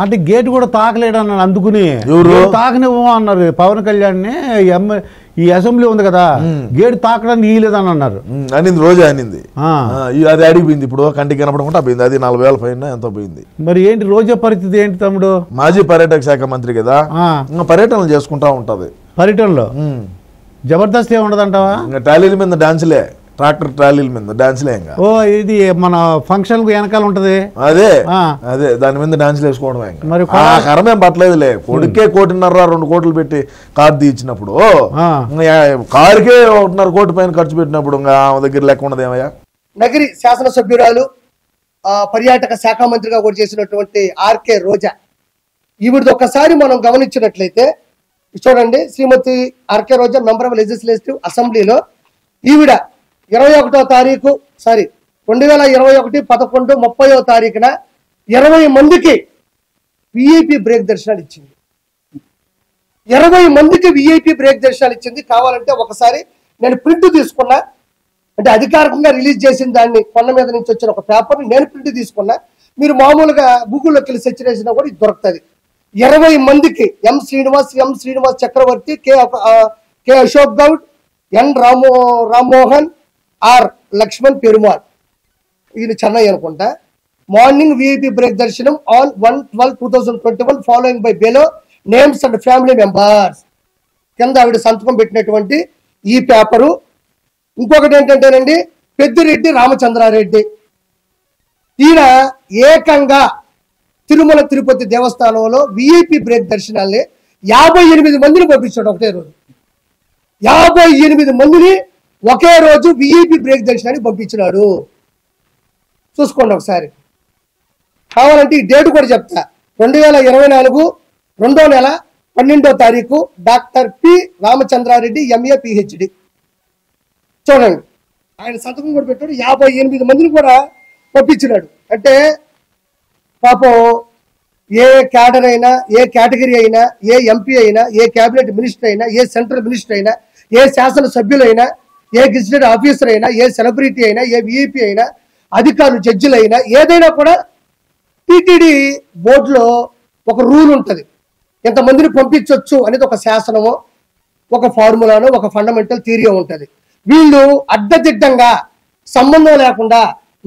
అంటే గేట్ కూడా తాకలేడు అన్నాడు. అందుకుని తాకనివ్వ అన్నారు పవన్ కళ్యాణ్ని. ఈ అసెంబ్లీ ఉంది కదా, గేట్ తాకడానికి ఇయ్యలేదని అన్నారు అనింది. రోజా అనింది. అది అడిగిపోయింది. ఇప్పుడు కంటికి కనపడకుండా పోయింది. అది 40,000 ఫైన్ ఎంతో పోయింది. మరి ఏంటి రోజా పరిస్థితి ఏంటి తమ్ముడు? మాజీ పర్యాటక శాఖ మంత్రి కదా, పర్యటనలు చేసుకుంటా ఉంటది. పర్యటనలో జబర్దస్త్ ఏమి ఉండదంటావా? ఇంకా ట్రాలీల మీద డాన్సులే, ట్రాక్టర్ ట్రాలీల మీద డాన్సులే. ఇంకా ఓ ఇది మన ఫంక్షన్ వెనకాల ఉంటది. అదే అదే దాని మీద డాన్సులు వేసుకోవడమే. మరి కరమేం పట్టలేదులే. కొడుకే 1.5 2 కోట్లు పెట్టి కారు తీయించినప్పుడు, కారుకే 1.5 కోటి పైన ఖర్చు పెట్టినప్పుడు ఇంకా ఆమె దగ్గర లెక్క ఉండదు ఏమయ్యా. నగరి శాసనసభ్యురాలు, పర్యాటక శాఖ మంత్రిగా కూడా చేసినటువంటి ఆర్కే రోజా, ఈవిడిది ఒక్కసారి మనం గమనించినట్లయితే చూడండి. Shrimati RK Roja, member of legislative అసెంబ్లీలో ఈవిడ 21వ తారీఖు 2021 11/30వ తారీఖున 20 మందికి విఐపి బ్రేక్ దర్శనాలు ఇచ్చింది. 20 మందికి విఐపి బ్రేక్ దర్శనాలు ఇచ్చింది. కావాలంటే ఒకసారి నేను ప్రింట్ తీసుకున్నా, అంటే అధికారికంగా రిలీజ్ చేసిన దాన్ని, కొండ మీద నుంచి వచ్చిన ఒక పేపర్ని నేను ప్రింట్ తీసుకున్నా. మీరు మామూలుగా గూగుల్లోకి వెళ్ళి సెర్చ్ చేసినా కూడా ఇది దొరుకుతుంది. 20 మందికి M Srinivas Chakravarthi, K Ashok Goud, N Rammohan, R Lakshman Perumal, ఈయన చెన్నై అనుకుంటా. మార్నింగ్ విఐపి బ్రేక్ దర్శనం on 1/12/2021 following by below names and family members. కింద ఆవిడ సంతకం పెట్టినటువంటి ఈ పేపరు. ఇంకొకటి ఏంటంటేనండి, పెద్దిరెడ్డి రామచంద్రారెడ్డి, ఈయన ఏకంగా తిరుమల తిరుపతి దేవస్థానంలో విఐపి బ్రేక్ దర్శనాల్ని 58 మందిని పంపించాడు ఒకటే రోజు. 58 మందిని ఒకే రోజు విఐపి బ్రేక్ దర్శనానికి పంపించినాడు. చూసుకోండి ఒకసారి. కావాలంటే ఈ డేట్ కూడా చెప్తా. 2024 2వ నెల 12వ తారీఖు doctor P Ramachandra Reddy, MA PhD. చూడండి, ఆయన సంతకం కూడా పెట్టాడు. 58 మందిని కూడా పంపించినాడు. అంటే పాపం ఏ క్యాడర్ అయినా, ఏ కేటగిరీ అయినా, ఏ ఎంపీ అయినా, ఏ క్యాబినెట్ మినిస్టర్ అయినా, ఏ సెంట్రల్ మినిస్టర్ అయినా, ఏ శాసన సభ్యులైనా, ఏ గెజిటెడ్ ఆఫీసర్ అయినా, ఏ సెలబ్రిటీ అయినా, ఏ విఐపి అయినా, అధికారులు, జడ్జిలైనా, ఏదైనా కూడా టీటీడీ బోర్డులో ఒక రూల్ ఉంటుంది. ఎంతమందిని పంపించవచ్చు అనేది ఒక శాసనమో, ఒక ఫార్ములానో, ఒక ఫండమెంటల్ థియరీ ఉంటుంది. వీళ్ళు అడ్డదిడ్డంగా, సంబంధం లేకుండా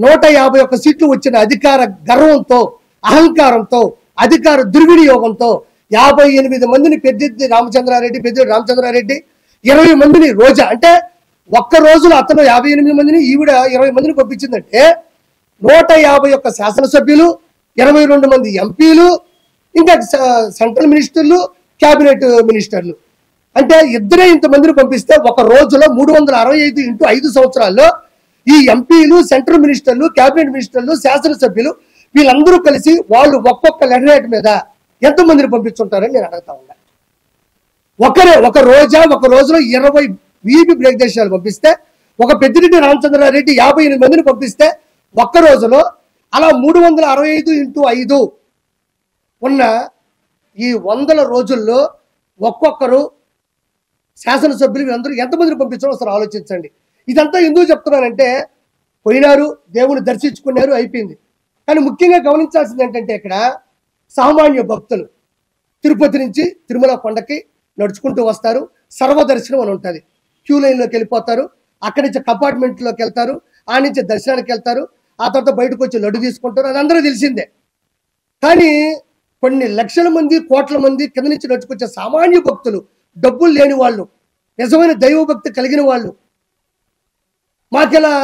151 సీట్లు వచ్చిన అధికార గర్వంతో, అహంకారంతో, అధికార దుర్వినియోగంతో 58 మందిని పెద్దిరెడ్డి రామచంద్రారెడ్డి, 20 మందిని రోజా, అంటే ఒక్క రోజులో అతను 58 మందిని, ఈవిడ 20 మందిని పంపించిందంటే 151 శాసనసభ్యులు, 22 మంది ఎంపీలు, ఇంకా సెంట్రల్ మినిస్టర్లు, క్యాబినెట్ మినిస్టర్లు, అంటే ఇద్దరే ఇంతమందిని పంపిస్తే ఒక రోజులో 365 ఇంటూ 5 సంవత్సరాల్లో ఈ ఎంపీలు, సెంట్రల్ మినిస్టర్లు, క్యాబినెట్ మినిస్టర్లు, శాసనసభ్యులు వీళ్ళందరూ కలిసి వాళ్ళు ఒక్కొక్క లెటర్ మీద ఎంతమందిని పంపించుంటారని నేను అడుగుతా ఉన్నా. ఒక రోజులో 20 విఐపి బ్రేక్ దర్శనాలు పంపిస్తే, ఒక పెద్దిరెడ్డి రామచంద్రారెడ్డి 58 మందిని పంపిస్తే ఒక్క రోజులో అలా 365 ఇంటూ 5 ఉన్న ఈ 100 రోజుల్లో ఒక్కొక్కరు శాసనసభ్యులు వీళ్ళందరూ ఎంతమందిని పంపించారో ఒకసారి ఆలోచించండి. ఇదంతా ఎందుకు చెప్తున్నానంటే, పోయినారు, దేవుని దర్శించుకున్నారు, అయిపోయింది. కానీ ముఖ్యంగా గమనించాల్సింది ఏంటంటే, ఇక్కడ సామాన్య భక్తులు తిరుపతి నుంచి తిరుమల కొండకి నడుచుకుంటూ వస్తారు. సర్వదర్శనం అని ఉంటుంది. క్యూ లైన్లోకి వెళ్ళిపోతారు. అక్కడి నుంచి కంపార్ట్మెంట్లోకి వెళ్తారు. ఆ నుంచి దర్శనానికి వెళ్తారు. ఆ తర్వాత బయటకు వచ్చి లడ్డు తీసుకుంటారు. అది అందరూ తెలిసిందే. కానీ కొన్ని లక్షల మంది, కోట్ల మంది కింద నుంచి నడుచుకొచ్చే సామాన్య భక్తులు, డబ్బులు లేని వాళ్ళు, నిజమైన దైవభక్తి కలిగిన వాళ్ళు, మాకెలా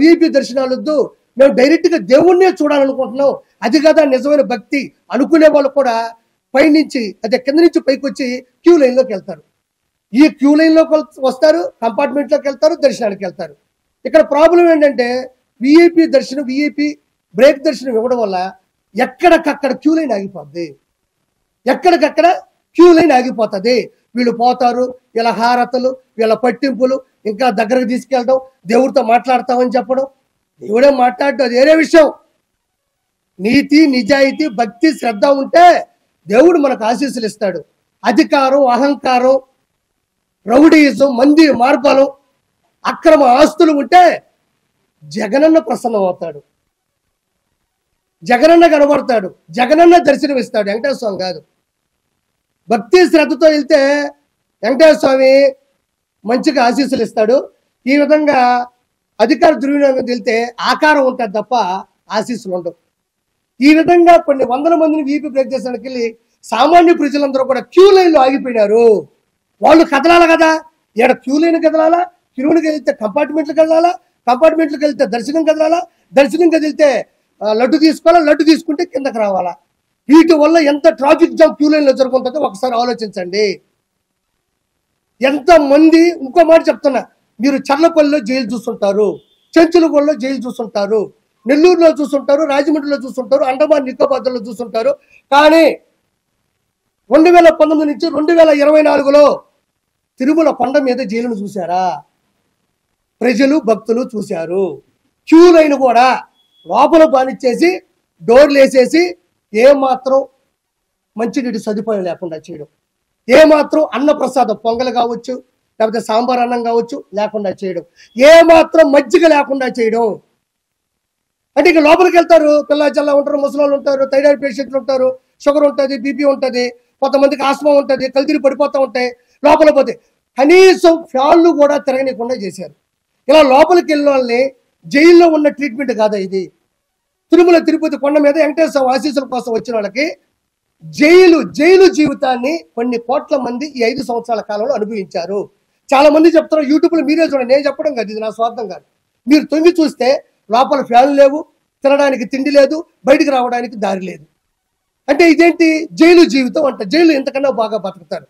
విఐపి దర్శనాలు వద్దు, మేము డైరెక్ట్గా దేవుణ్ణే చూడాలనుకుంటున్నాం, అది కదా నిజమైన భక్తి అనుకునే వాళ్ళు కూడా పైనుంచి, అదే కింద నుంచి పైకి వచ్చి క్యూ లైన్లోకి వెళ్తారు. ఈ క్యూ లైన్లోకి వస్తారు, కంపార్ట్మెంట్లోకి వెళ్తారు, దర్శనానికి వెళ్తారు. ఇక్కడ ప్రాబ్లం ఏంటంటే, విఐపి దర్శనం, విఐపి బ్రేక్ దర్శనం ఇవ్వడం వల్ల ఎక్కడికక్కడ క్యూ లైన్ ఆగిపోద్ది. ఎక్కడికక్కడ క్యూ లైన్ ఆగిపోతుంది. వీళ్ళు పోతారు, వీళ్ళ హారతలు, వీళ్ళ పట్టింపులు, ఇంకా దగ్గరకు తీసుకెళ్ళడం, దేవుడితో మాట్లాడతామని చెప్పడం. దేవుడే మాట్లాడటం అది వేరే విషయం. నీతి, నిజాయితీ, భక్తి, శ్రద్ధ ఉంటే దేవుడు మనకు ఆశీస్సులు ఇస్తాడు. అధికారం, అహంకారం, రౌడీయిజం, మంది మార్పాలు, అక్రమ ఆస్తులు ఉంటే జగనన్న ప్రసన్నం అవుతాడు. జగనన్న కనబడతాడు, జగనన్న దర్శనం ఇస్తాడు, వెంకటేశ్వర స్వామి కాదు. భక్తి శ్రద్ధతో వెళ్తే వెంకటేశ్వర స్వామి మంచిగా ఆశీస్సులు ఇస్తాడు. ఈ విధంగా అధికార దుర్వినియోగం వెళ్తే ఆకారం ఉంటుంది తప్ప ఆశీస్సులు ఉండవు. ఈ విధంగా కొన్ని వందల మందిని వీపీ బ్రేక్ చేసడానికి వెళ్ళి సామాన్య ప్రజలందరూ కూడా క్యూ లైన్లో ఆగిపోయినారు. వాళ్ళు కదలాలి కదా, ఇక్కడ క్యూ లైన్ కదలాలా, క్యూలోకి వెళ్తే కంపార్ట్మెంట్లకు కదలాలా, కంపార్ట్మెంట్లకు వెళ్తే దర్శనం కదలాలా, దర్శనం కదిలితే లడ్డు తీసుకోవాలా, లడ్డు తీసుకుంటే కిందకి రావాలా. వీటి వల్ల ఎంత ట్రాఫిక్ జామ్ క్యూ లైన్లో జరుగుతుందో ఒకసారి ఆలోచించండి. ఎంతమంది, ఇంకో మాట చెప్తున్నా, మీరు చర్లపల్లిలో జైలు చూస్తుంటారు, చెంచులగూడలో జైలు చూస్తుంటారు, నెల్లూరులో చూస్తుంటారు, రాజమండ్రిలో చూస్తుంటారు, అండమాన్ నికోబార్లో చూస్తుంటారు. కానీ 2019 నుంచి 2024లో తిరుమల కొండ మీద జైలును చూశారా? ప్రజలు భక్తులు చూశారు. క్యూ లైన్ కూడా లోపల బానిచ్చేసి డోర్లు వేసేసి ఏమాత్రం మంచినీటి సదుపాయం లేకుండా చేయడం, ఏమాత్రం అన్నప్రసాదం పొంగల్ కావచ్చు, లేకపోతే సాంబార్ అన్నం కావచ్చు లేకుండా చేయడం, ఏమాత్రం మజ్జిగ లేకుండా చేయడం. అంటే ఇక లోపలికి వెళ్తారు, పిల్ల చల్ల ఉంటారు, ముసలాళ్ళు ఉంటారు, థైరాయిడ్ పేషెంట్లు ఉంటారు, షుగర్ ఉంటుంది, బీపీ ఉంటుంది, కొంతమందికి ఆస్మా ఉంటుంది, కల్తీలు పడిపోతూ ఉంటాయి. లోపల పోతే కనీసం ఫ్యాన్లు కూడా తిరగనీయకుండా చేశారు. ఇలా లోపలికి వెళ్ళిన వాళ్ళని జైల్లో ఉన్న ట్రీట్మెంట్ కాదా ఇది? తిరుమల తిరుపతి కొండ మీద వెంకటేశ్వర ఆశీస్సుల కోసం వచ్చిన వాళ్ళకి జైలు జీవితాన్ని కొన్ని కోట్ల మంది ఈ 5 సంవత్సరాల కాలంలో అనుభవించారు. చాలా మంది చెప్తారు, యూట్యూబ్లో మీరే చూడండి, నేను చెప్పడం కాదు, ఇది నా స్వార్థం కాదు. మీరు తొంగి చూస్తే లోపల ఫ్యాన్లు లేవు, తినడానికి తిండి లేదు, బయటికి రావడానికి దారి లేదు. అంటే ఇదేంటి జైలు జీవితం అంట. జైలు ఎంతకన్నా బాగా బతుకుతారు.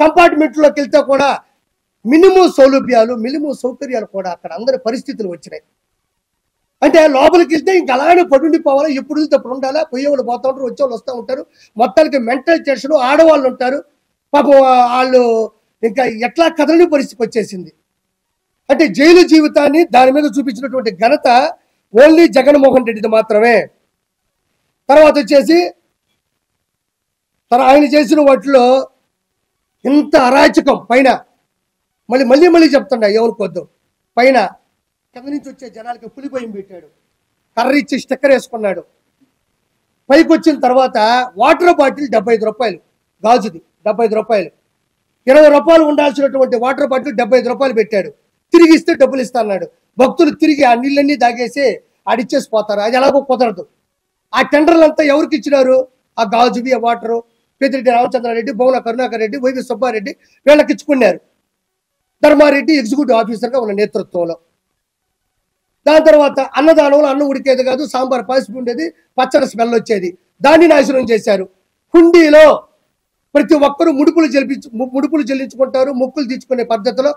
కంపార్ట్మెంట్లోకి వెళ్తే కూడా మినిమం సౌలభ్యాలు, మినిమం సౌకర్యాలు కూడా అక్కడ అందరి పరిస్థితులు వచ్చినాయి. అంటే లోపలికి వెళ్తే ఇంక అలానే పడుండిపోవాలి, ఎప్పుడు వెళ్తే అప్పుడు ఉండాలా, పోయేవాళ్ళు పోతూ ఉంటారు, వచ్చేవాళ్ళు వస్తూ ఉంటారు. మొత్తానికి మెంటల్ టెన్షన్, ఆడవాళ్ళు ఉంటారు పాపం, వాళ్ళు ఇంకా ఎట్లా కదలని పరిస్థితి వచ్చేసింది. అంటే జైలు జీవితాన్ని దాని మీద చూపించినటువంటి ఘనత ఓన్లీ జగన్మోహన్ రెడ్డిది మాత్రమే. తర్వాత వచ్చేసి ఆయన చేసిన వాటిలో ఇంత అరాచకం పైన మళ్ళీ చెప్తుండ ఎవరికొద్దు, పైన కింద నుంచి వచ్చే జనాలకి పులి భయం పెట్టాడు, కర్ర ఇచ్చి స్టిక్కర్ వేసుకున్నాడు. పైకి వచ్చిన తర్వాత వాటర్ బాటిల్ 75 రూపాయలు, గాజుది 75 రూపాయలు, 20 రూపాయలు ఉండాల్సినటువంటి వాటర్ బాటిల్ 75 రూపాయలు పెట్టాడు. తిరిగి ఇస్తే డబ్బులు ఇస్తా అన్నాడు. భక్తులు తిరిగి ఆ నీళ్ళన్నీ దాగేసి ఆడిచ్చేసి పోతారు. అది ఎలాగో కుదరదు. ఆ టెండర్లు అంతా ఎవరికి ఇచ్చినారు? ఆ గాజువి, ఆ వాటరు పెద్దిరెడ్డి రామచంద్రారెడ్డి, భువన కరుణాకర్ రెడ్డి, వైవి సుబ్బారెడ్డి వీళ్ళకి ఇచ్చుకున్నారు. ధర్మారెడ్డి ఎగ్జిక్యూటివ్ ఆఫీసర్గా ఉన్న నేతృత్వంలో. దాని తర్వాత అన్నదానంలో అన్నం ఉడికేది కాదు, సాంబార్ పాసిపి ఉండేది, పచ్చడి స్మెల్ వచ్చేది. దాన్ని నాశనం చేశారు. హుండీలో ప్రతి ఒక్కరూ ముడుపులు చెల్లించుకుంటారు, మొక్కులు తీర్చుకునే పద్ధతిలో